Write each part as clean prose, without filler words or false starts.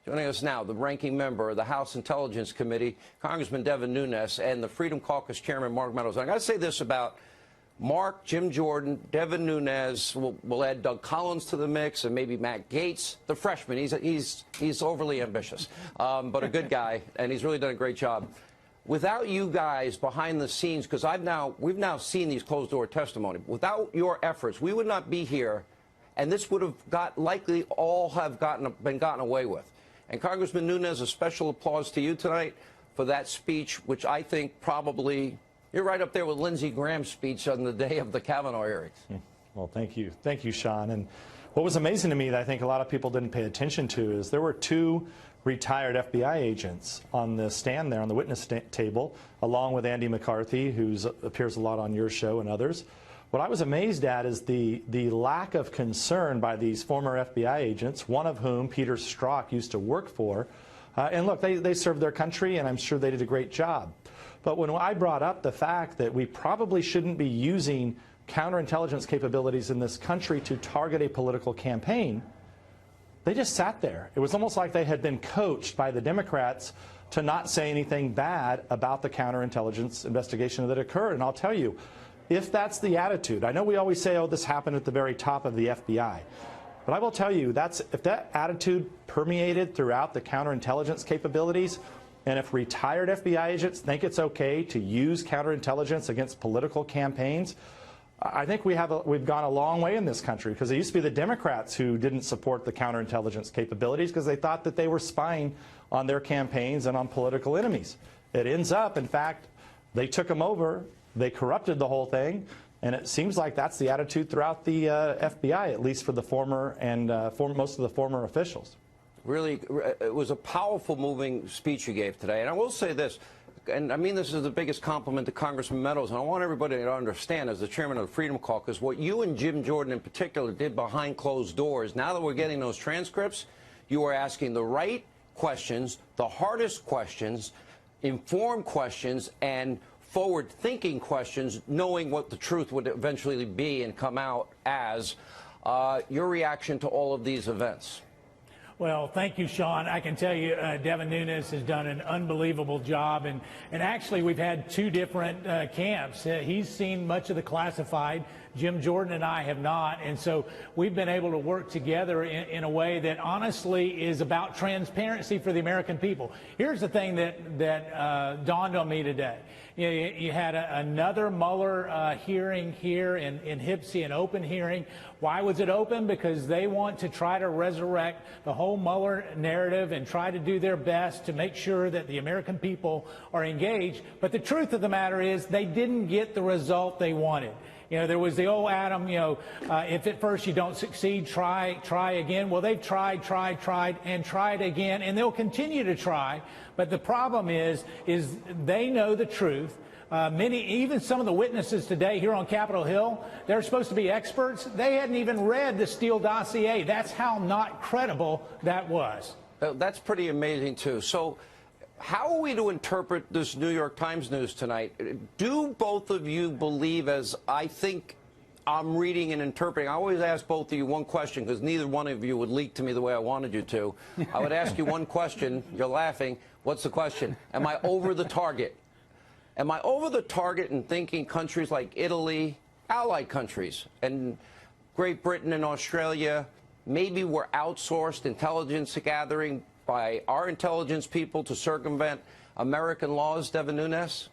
Joining us now, the ranking member of the House Intelligence Committee, Congressman Devin Nunes, and the Freedom Caucus Chairman Mark Meadows. And I got to say this about Mark, Jim Jordan, Devin Nunes. We'll add Doug Collins to the mix, and maybe Matt Gaetz, the freshman. He's overly ambitious, but a good guy, and he's really done a great job. Without you guys behind the scenes, because we've now seen these closed-door testimony. Without your efforts, we would not be here, and this would have likely all have been gotten away with. And Congressman Nunes, a special applause to you tonight for that speech, which I think probably you're right up there with Lindsey Graham's speech on the day of the Kavanaugh hearings. Well, thank you, Sean. And what was amazing to me that I think a lot of people didn't pay attention to is there were two retired FBI agents on the stand there on the witness table, along with Andy McCarthy, who appears a lot on your show and others. What I was amazed at is the lack of concern by these former FBI agents, one of whom, Peter Strzok, used to work for. And look, they served their country, and I'm sure they did a great job. But when I brought up the fact that we probably shouldn't be using counterintelligence capabilities in this country to target a political campaign, they just sat there. It was almost like they had been coached by the Democrats to not say anything bad about the counterintelligence investigation that occurred. And I'll tell you, if that's the attitude, I know we always say, oh, this happened at the very top of the FBI. But I will tell you, if that attitude permeated throughout the counterintelligence capabilities, and if retired FBI agents think it's okay to use counterintelligence against political campaigns, I think we've gone a long way in this country, because it used to be the Democrats who didn't support the counterintelligence capabilities because they thought that they were spying on their campaigns and on political enemies. It ends up, in fact, they took them over. They corrupted the whole thing, and it seems like that's the attitude throughout the FBI, at least for the former and most of the former officials. Really, it was a powerful, moving speech you gave today. And I will say this, and I mean this is the biggest compliment to Congressman Meadows, and I want everybody to understand, as the chairman of the Freedom Caucus, what you and Jim Jordan in particular did behind closed doors. Now that we're getting those transcripts, you are asking the right questions, the hardest questions, informed questions, and forward-thinking questions, knowing what the truth would eventually be and come out as. Your reaction to all of these events? Well, thank you, Sean. I can tell you Devin Nunes has done an unbelievable job. And actually, we've had two different camps. He's seen much of the classified. Jim Jordan and I have not. And so we've been able to work together in a way that honestly is about transparency for the American people. Here's the thing that dawned on me today. You had another Mueller hearing here in Hipsey, an open hearing. Why was it open? Because they want to try to resurrect the whole Mueller narrative and try to do their best to make sure that the American people are engaged. But the truth of the matter is they didn't get the result they wanted. You know, there was the old Adam, if at first you don't succeed, try again. Well, they've tried again, and they'll continue to try. But the problem is they know the truth. Even some of the witnesses today here on Capitol Hill, they're supposed to be experts. They hadn't even read the Steele dossier. That's how not credible that was. That's pretty amazing, too. So how are we to interpret this New York Times news tonight? Do both of you believe, as I think I'm reading and interpreting, I always ask both of you one question because neither one of you would leak to me the way I wanted you to. I would ask you one question. You're laughing. What's the question? Am I over the target? Am I over the target in thinking countries like Italy, allied countries, and Great Britain and Australia maybe were outsourced intelligence gathering by our intelligence people to circumvent American laws, Devin Nunes?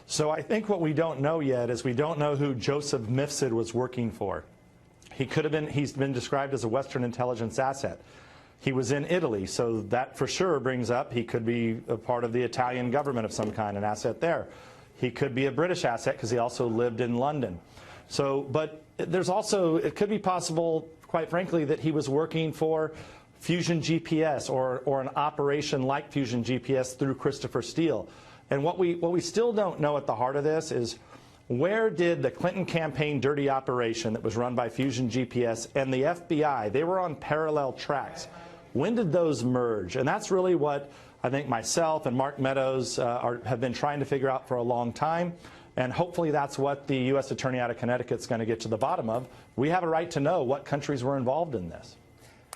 So I think what we don't know yet is we don't know who Joseph Mifsud was working for. He's been described as a Western intelligence asset. He was in Italy, so that for sure brings up he could be a part of the Italian government of some kind, an asset there. He could be a British asset because he also lived in London. So, but there's also, it could be possible, quite frankly, that he was working for Fusion GPS or an operation like Fusion GPS through Christopher Steele. And what we still don't know at the heart of this is where did the Clinton campaign dirty operation that was run by Fusion GPS and the FBI, they were on parallel tracks. When did those merge? And that's really what I think myself and Mark Meadows have been trying to figure out for a long time. And hopefully that's what the U.S. Attorney out of Connecticut is going to get to the bottom of. We have a right to know what countries were involved in this.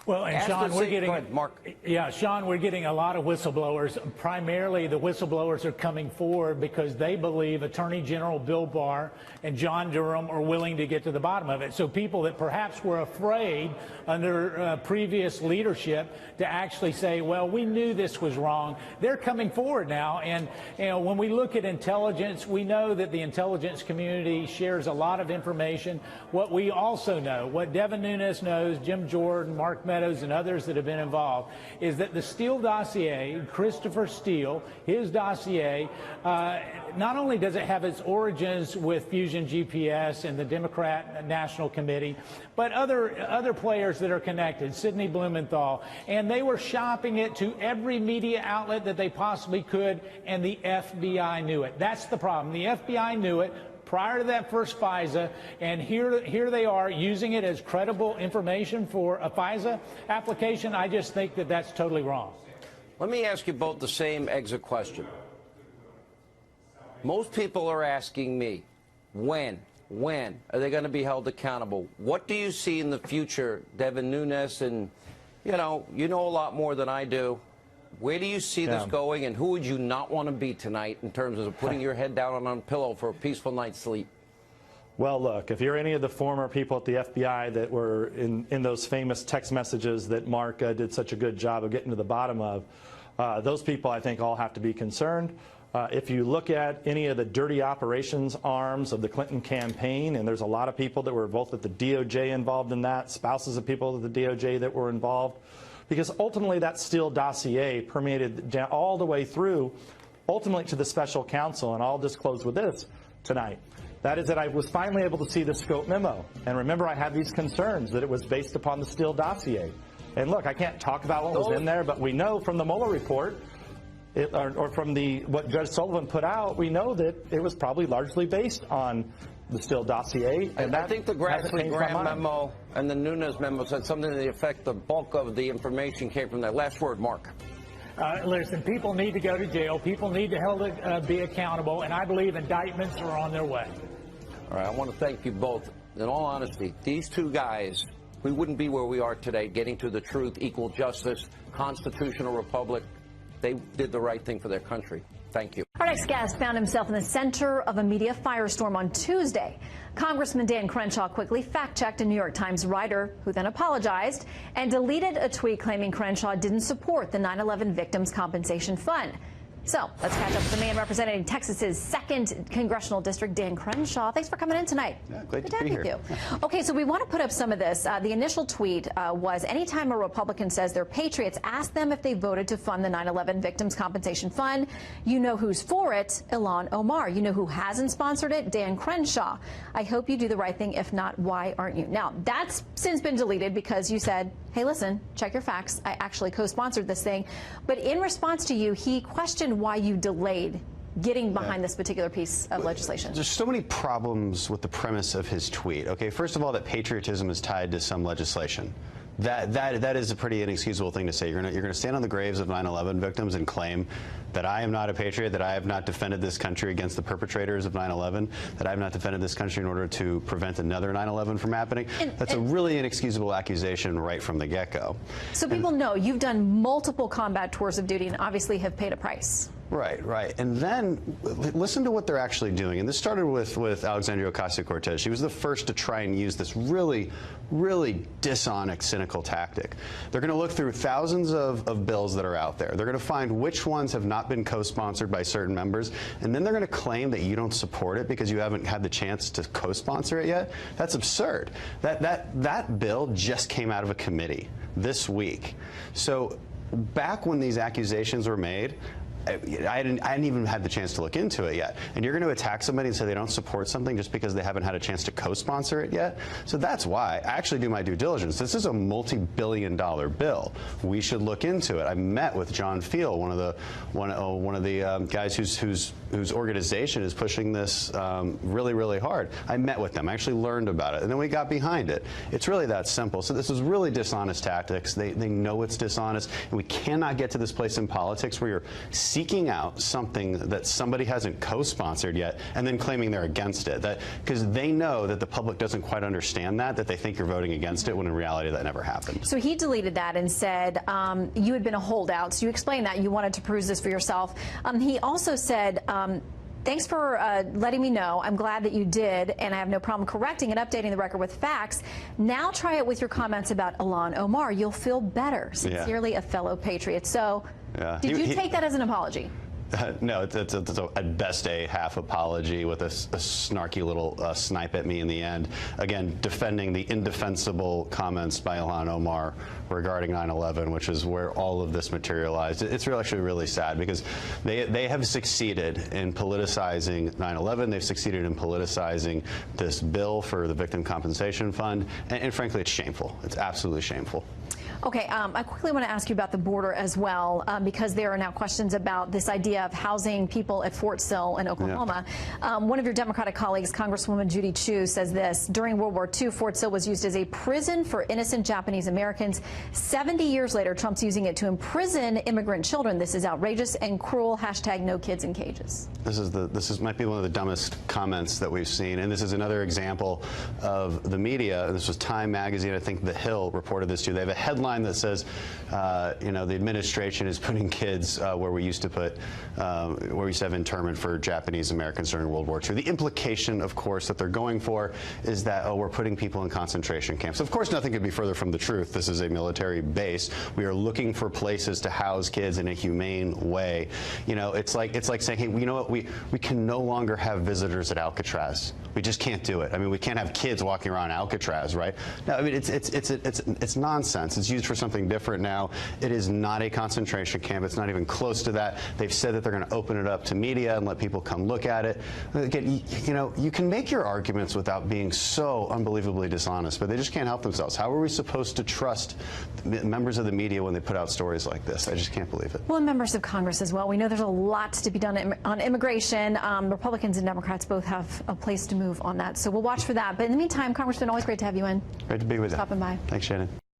Well, and Ask Sean, the we're same- getting, Go ahead, Mark. yeah, Sean, we're getting a lot of whistleblowers. Primarily, the whistleblowers are coming forward because they believe Attorney General Bill Barr and John Durham are willing to get to the bottom of it. So people that perhaps were afraid under previous leadership to actually say, well, we knew this was wrong, they're coming forward now. And when we look at intelligence, we know that the intelligence community shares a lot of information. What we also know, what Devin Nunes knows, Jim Jordan, Mark Meadows, and others that have been involved, is that the Steele dossier, Christopher Steele, his dossier, not only does it have its origins with Fusion GPS and the Democrat National Committee, but other players that are connected, Sidney Blumenthal, and they were shopping it to every media outlet that they possibly could, and the FBI knew it. That's the problem. The FBI knew it prior to that first FISA, and here they are using it as credible information for a FISA application. I just think that that's totally wrong. Let me ask you both the same exit question. Most people are asking me, when are they going to be held accountable? What do you see in the future, Devin Nunes? And, you know a lot more than I do. Where do you see this going, and who would you not want to be tonight in terms of putting your head down on a pillow for a peaceful night's sleep? Well, look, if you're any of the former people at the FBI that were in those famous text messages that Mark did such a good job of getting to the bottom of, those people, I think, all have to be concerned. If you look at any of the dirty operations arms of the Clinton campaign, and there's a lot of people that were both at the DOJ involved in that, spouses of people at the DOJ that were involved, because ultimately that Steele dossier permeated down all the way through, ultimately to the special counsel. And I'll just close with this tonight. That is that I was finally able to see the scope memo. And remember, I had these concerns that it was based upon the Steele dossier. And look, I can't talk about what was in there, but we know from the Mueller report, or from what Judge Sullivan put out, we know that it was probably largely based on the Steele dossier. And I think the Graham memo and the Nunes memo said something to the effect the bulk of the information came from that. Last word, Mark. Listen, people need to go to jail. People need to be accountable, and I believe indictments are on their way. All right, I want to thank you both. In all honesty, these two guys, we wouldn't be where we are today, getting to the truth, equal justice, constitutional republic. They did the right thing for their country. Thank you. Our next guest found himself in the center of a media firestorm on Tuesday. Congressman Dan Crenshaw quickly fact-checked a New York Times writer who then apologized and deleted a tweet claiming Crenshaw didn't support the 9/11 Victims Compensation Fund. So let's catch up with the man representing Texas's 2nd congressional district, Dan Crenshaw. Thanks for coming in tonight. Yeah, great to be here. You. Okay, so we want to put up some of this. The initial tweet was, anytime a Republican says they're patriots, ask them if they voted to fund the 9/11 Victims Compensation Fund. You know who's for it, Ilhan Omar. You know who hasn't sponsored it, Dan Crenshaw. I hope you do the right thing. If not, why aren't you? Now, that's since been deleted because you said, hey, listen, check your facts. I actually co-sponsored this thing. But in response to you, he questioned why you delayed getting behind this particular piece of legislation. There's so many problems with the premise of his tweet. Okay, first of all, that patriotism is tied to some legislation. That is a pretty inexcusable thing to say. You're gonna stand on the graves of 9/11 victims and claim that I am not a patriot, that I have not defended this country against the perpetrators of 9/11, that I have not defended this country in order to prevent another 9/11 from happening. That's a really inexcusable accusation right from the get-go. So people know you've done multiple combat tours of duty and obviously have paid a price. Right. And then listen to what they're actually doing. And this started with Alexandria Ocasio-Cortez. She was the first to try and use this really dishonest, cynical tactic. They're going to look through thousands of bills that are out there. They're going to find which ones have not been co-sponsored by certain members, and then they're going to claim that you don't support it because you haven't had the chance to co-sponsor it yet. That's absurd. That bill just came out of a committee this week. So back when these accusations were made, I hadn't even had the chance to look into it yet. And you're going to attack somebody and say they don't support something just because they haven't had a chance to co-sponsor it yet? So that's why I actually do my due diligence. This is a multi-billion-dollar bill. We should look into it. I met with John Field, one of the guys whose organization is pushing this really hard. I met with them. I actually learned about it, and then we got behind it. It's really that simple. So this is really dishonest tactics. They know it's dishonest, and we cannot get to this place in politics where you're seeking out something that somebody hasn't co-sponsored yet and then claiming they're against it. Because they know that the public doesn't quite understand that they think you're voting against it, when in reality that never happened. So he deleted that and said you had been a holdout. So you explained that you wanted to peruse this for yourself. He also said, thanks for letting me know. I'm glad that you did, and I have no problem correcting and updating the record with facts. Now try it with your comments about Ilhan Omar. You'll feel better. Sincerely, a fellow patriot. So did you take that as an apology? No, it's at best a half apology with a snarky little snipe at me in the end. Again, defending the indefensible comments by Ilhan Omar regarding 9/11, which is where all of this materialized. It's actually really sad, because they have succeeded in politicizing 9/11. They've succeeded in politicizing this bill for the Victim Compensation Fund, and frankly, it's shameful. It's absolutely shameful. Okay, I quickly want to ask you about the border as well, because there are now questions about this idea of housing people at Fort Sill in Oklahoma. Yeah. One of your Democratic colleagues, Congresswoman Judy Chu, says this: during World War II, Fort Sill was used as a prison for innocent Japanese Americans. 70 years later, Trump's using it to imprison immigrant children. This is outrageous and cruel. Hashtag no kids in cages. This might be one of the dumbest comments that we've seen, and this is another example of the media. This was Time Magazine. I think The Hill reported this too. They have a headline that says, you know, the administration is putting kids where we used to put, where we used to have internment for Japanese Americans during World War II. The implication, of course, that they're going for is that, oh, we're putting people in concentration camps. Of course, nothing could be further from the truth. This is a military base. We are looking for places to house kids in a humane way. You know, it's like saying, hey, you know what, we can no longer have visitors at Alcatraz. We just can't do it. I mean, we can't have kids walking around Alcatraz, right? No, I mean, it's nonsense. It's used for something different now. It is not a concentration camp. It's not even close to that. They've said that they're going to open it up to media and let people come look at it. Again, you know, you can make your arguments without being so unbelievably dishonest, but they just can't help themselves. How are we supposed to trust members of the media when they put out stories like this? I just can't believe it. Well, and members of Congress as well. We know there's a lot to be done on immigration. Republicans and Democrats both have a place to move on that, so we'll watch for that. But in the meantime, Congressman, always great to have you in. Great to be with you. Stopping by. Thanks, Shannon.